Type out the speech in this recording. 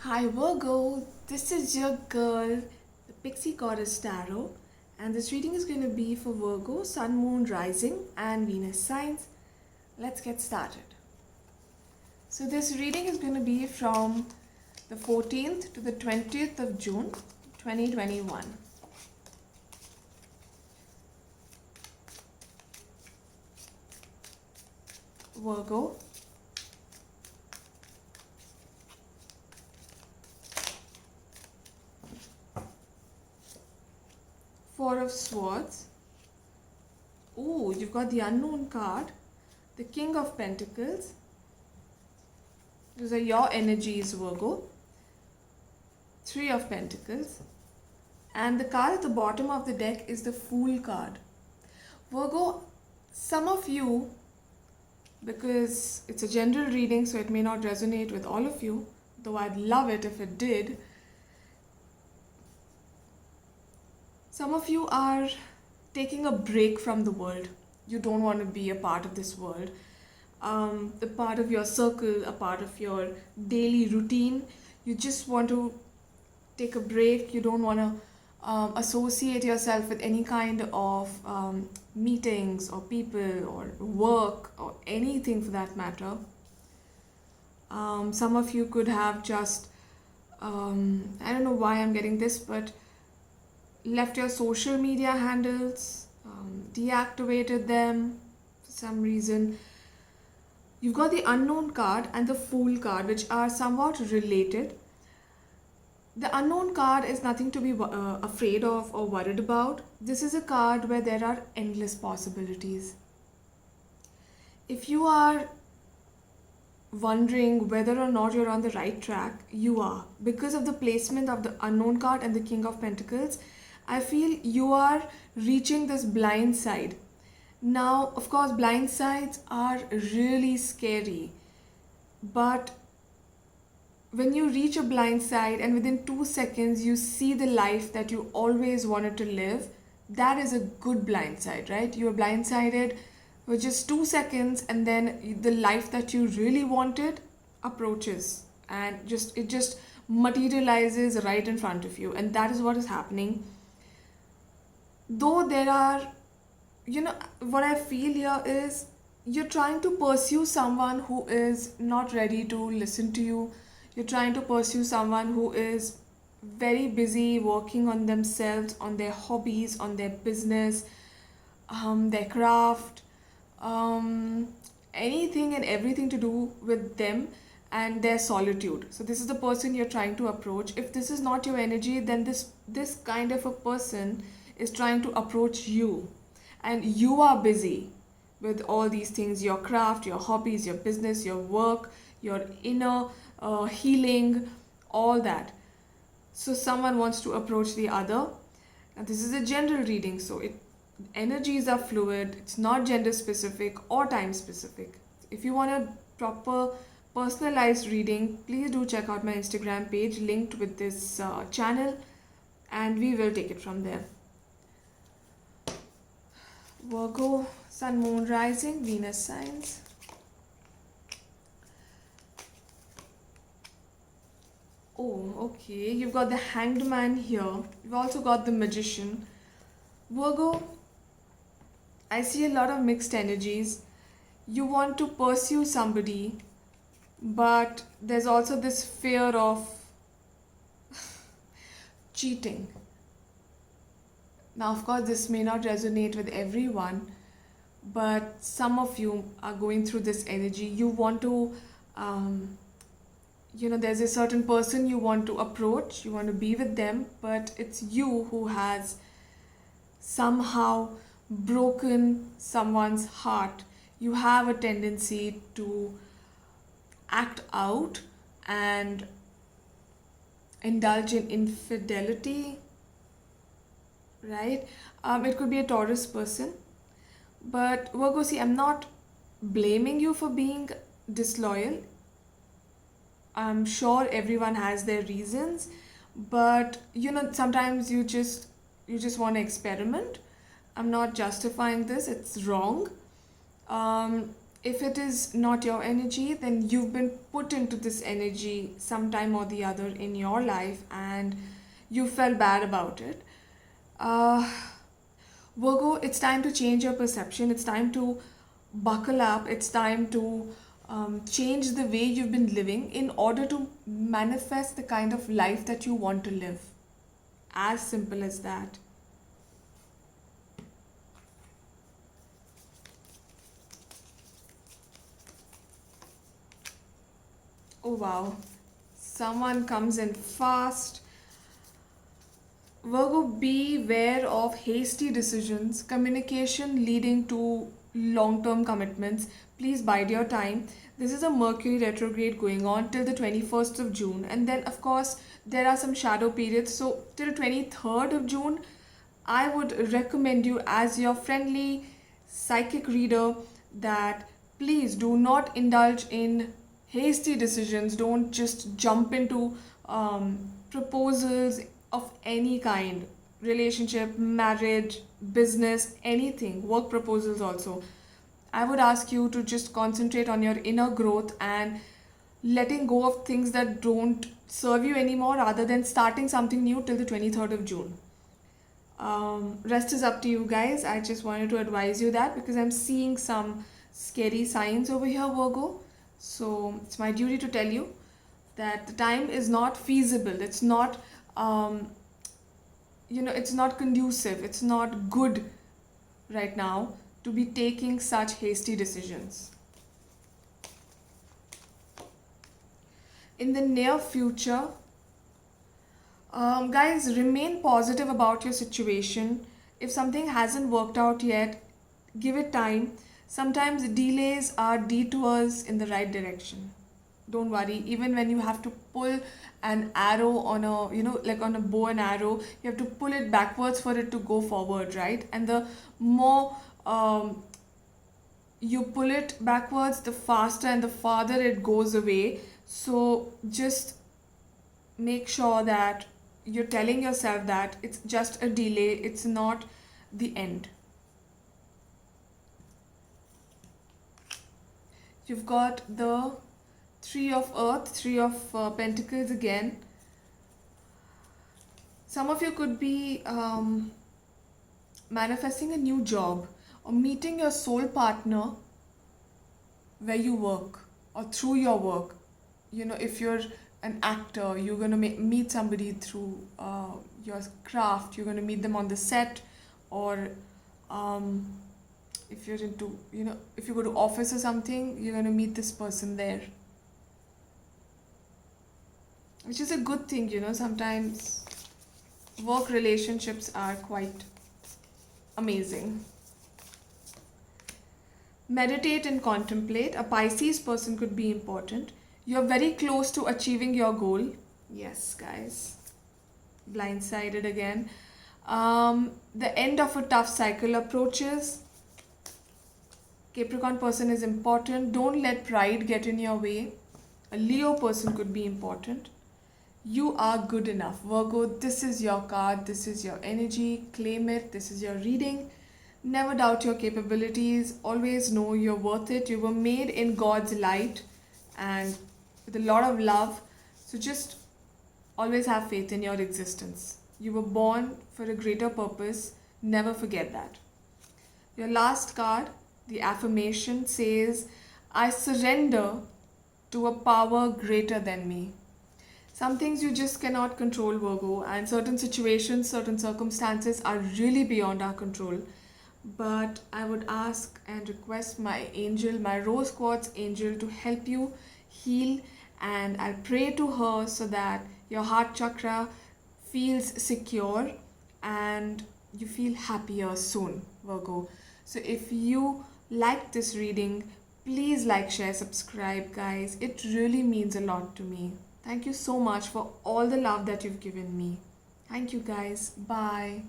Hi Virgo, this is your girl, the Pixie Goddess Tarot, and this reading is going to be for Virgo, Sun, Moon, Rising, and Venus signs. Let's get started. So, this reading is going to be from the 14th to the 20th of June 2021. Virgo, Four of Swords. Ooh, you've got the Unknown card, the King of Pentacles. Those are your energies, Virgo. Three of Pentacles. And the card at the bottom of the deck is the Fool card. Virgo, some of you, because it's a general reading, so it may not resonate with all of you, though I'd love it if it did. Some of you are taking a break from the world. You don't want to be a part of this world. A part of your circle, a part of your daily routine. You just want to take a break. You don't want to associate yourself with any kind of meetings or people or work or anything for that matter. Some of you could have just, I don't know why I'm getting this, but left your social media handles, deactivated them for some reason. You've got the Unknown card and the Fool card, which are somewhat related. The Unknown card is nothing to be afraid of or worried about. This is a card where there are endless possibilities. If you are wondering whether or not you're on the right track, you are. Because of the placement of the Unknown card and the King of Pentacles, I feel you are reaching this blind side. Now, of course, blind sides are really scary. But when you reach a blind side and within 2 seconds you see the life that you always wanted to live, that is a good blind side, right? You are blindsided for just 2 seconds and then the life that you really wanted approaches and it just materializes right in front of you. And that is what is happening. Though there are, what I feel here is you're trying to pursue someone who is not ready to listen to you. You're trying to pursue someone who is very busy working on themselves, on their hobbies, on their business, their craft, anything and everything to do with them and their solitude. So this is the person you're trying to approach. If this is not your energy, then this kind of a person is trying to approach you, and you are busy with all these things: your craft, your hobbies, your business, your work, your inner healing, all that. So someone wants to approach the other. Now this is a general reading, so energies are fluid. It's not gender specific or time specific. If you want a proper personalized reading, please do check out my Instagram page linked with this channel, and we will take it from there. Virgo, Sun, Moon, Rising, Venus signs. Oh, okay. You've got the Hanged Man here. You've also got the Magician. Virgo, I see a lot of mixed energies. You want to pursue somebody, but there's also this fear of cheating. Now, of course, this may not resonate with everyone, but some of you are going through this energy. You want to, there's a certain person you want to approach, you want to be with them, but it's you who has somehow broken someone's heart. You have a tendency to act out and indulge in infidelity, right? It could be a Taurus person. But Virgo, see, I'm not blaming you for being disloyal. I'm sure everyone has their reasons, but sometimes you just want to experiment. I'm not justifying this, it's wrong. If it is not your energy, then you've been put into this energy sometime or the other in your life and you felt bad about it. Uh, Virgo, it's time to change your perception. It's time to buckle up. It's time to change the way you've been living in order to manifest the kind of life that you want to live. As simple as that. Oh wow, someone comes in fast. Virgo, beware of hasty decisions, communication leading to long term commitments. Please bide your time. This is a Mercury retrograde going on till the 21st of June, and then, of course, there are some shadow periods. So, till 23rd of June, I would recommend you, as your friendly psychic reader, that please do not indulge in hasty decisions. Don't just jump into proposals of any kind, relationship, marriage, business, anything, work proposals also. I would ask you to just concentrate on your inner growth and letting go of things that don't serve you anymore rather than starting something new till the 23rd of June. Rest is up to you guys. I just wanted to advise you that because I'm seeing some scary signs over here, Virgo. So it's my duty to tell you that the time is not feasible. It's not, it's not conducive. It's not good right now to be taking such hasty decisions. In the near future, guys, remain positive about your situation. If something hasn't worked out yet, give it time. Sometimes delays are detours in the right direction. Don't worry, even when you have to pull an arrow on a, like on a bow and arrow, you have to pull it backwards for it to go forward, right? And the more you pull it backwards, the faster and the farther it goes away. So just make sure that you're telling yourself that it's just a delay, it's not the end. You've got the Three of Earth, Three of Pentacles again. Some of you could be manifesting a new job or meeting your soul partner where you work or through your work. If you're an actor, you're going to meet somebody through your craft. You're going to meet them on the set, or if you're into, if you go to office or something, you're going to meet this person there. Which is a good thing, sometimes work relationships are quite amazing. Meditate and contemplate. A Pisces person could be important. You're very close to achieving your goal. Yes, guys. Blindsided again. The end of a tough cycle approaches. Capricorn person is important. Don't let pride get in your way. A Leo person could be important. You are good enough. Virgo, this is your card. This is your energy. Claim it. This is your reading. Never doubt your capabilities. Always know you're worth it. You were made in God's light and with a lot of love. So just always have faith in your existence. You were born for a greater purpose. Never forget that. Your last card, the affirmation, says, I surrender to a power greater than me. Some things you just cannot control, Virgo, and certain situations, certain circumstances are really beyond our control. But I would ask and request my angel, my rose quartz angel, to help you heal, and I'll pray to her so that your heart chakra feels secure and you feel happier soon, Virgo. So if you like this reading, please like, share, subscribe, guys. It really means a lot to me. Thank you so much for all the love that you've given me. Thank you, guys. Bye.